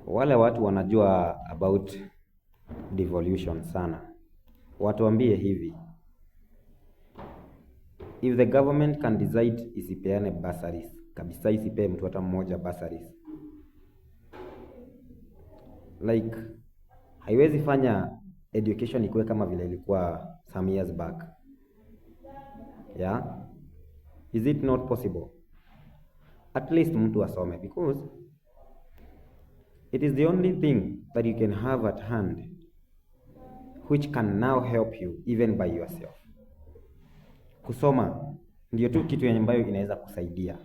Wale watu wanajua about devolution sana, watuambie hivi, if the government can decide isipeane bursaries kabisa, isipee mtu hata mmoja bursaries, like haiwezi fanya education ikuwe kama vile ilikuwa some years back. Yeah, is it not possible? At least mtu asome, because it is the only thing that you can have at hand which can now help you even by yourself. Kusoma ndio tu kitu ambayo inaweza kusaidia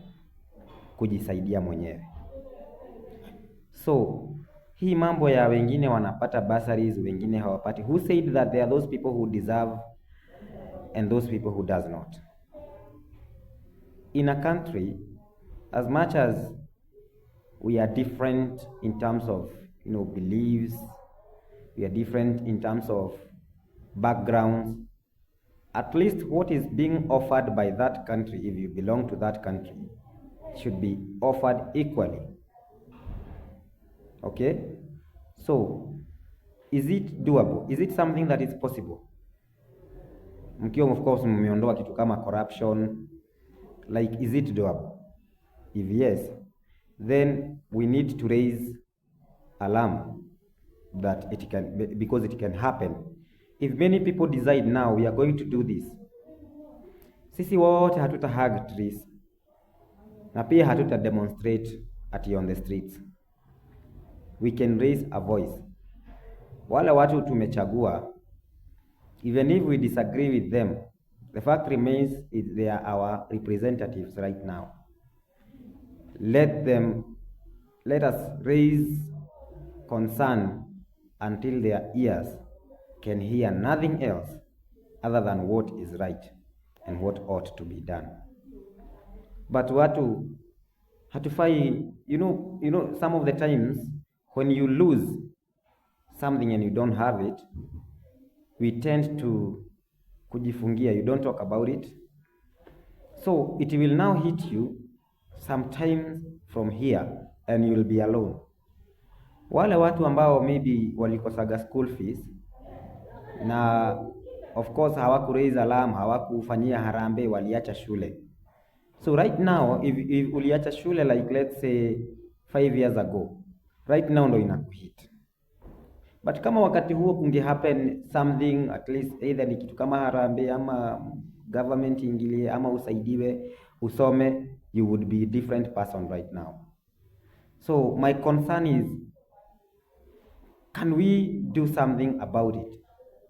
kujisaidia mwenyewe. So hii mambo ya wengine wanapata bursaries, wengine hawapati, who said that there are those people who deserve and those people who does not? In a country, as much as we are different in terms of beliefs, we are different in terms of backgrounds, at least what is being offered by that country, if you belong to that country, should be offered equally. Okay? So, is it doable? Is it something that is possible? Mkiwa of course mmeondoa kitu kama corruption, like is it doable? If yes, then we need to raise alarm that it can, because it can happen. If many people decide now we are going to do this, sisi wote hatuta hug trees na pia hatuta demonstrate on the streets. We can raise a voice. Wale watu tumechagua, even if we disagree with them, the fact remains they are our representatives right now. Let us raise concern until their ears can hear nothing else other than what is right and what ought to be done. But watu hatufai, some of the times when you lose something and you don't have it, we tend to kujifungia, you don't talk about it. So it will now hit you sometimes from here and you will be alone. Wale watu ambao maybe walikosaga school fees na of course hawaku raise alarm, hawakufanyia harambe, waliacha shule. So right now if uliacha shule like let's say 5 years ago, right now ndo inakuhit. But kama wakati huo kunge happen something, at least either ni kitu kama harambe ama government ingilie ama usaidiwe usome, you would be a different person right now. So my concern is, can we do something about it?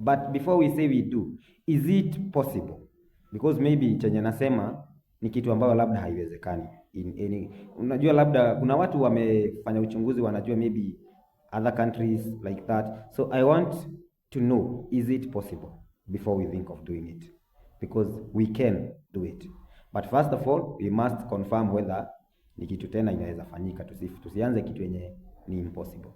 But before we say we do, is it possible? Because maybe chenye nasema ni kitu ambayo labda haiwezekani. Unajua labda kuna watu wamefanya uchunguzi wanajua maybe other countries like that. So I want to know, is it possible before we think of doing it? Because we can do it. But first of all, we must confirm whether ni kitu tena inaweza fanyika. Tusianze kitu yenye ni impossible.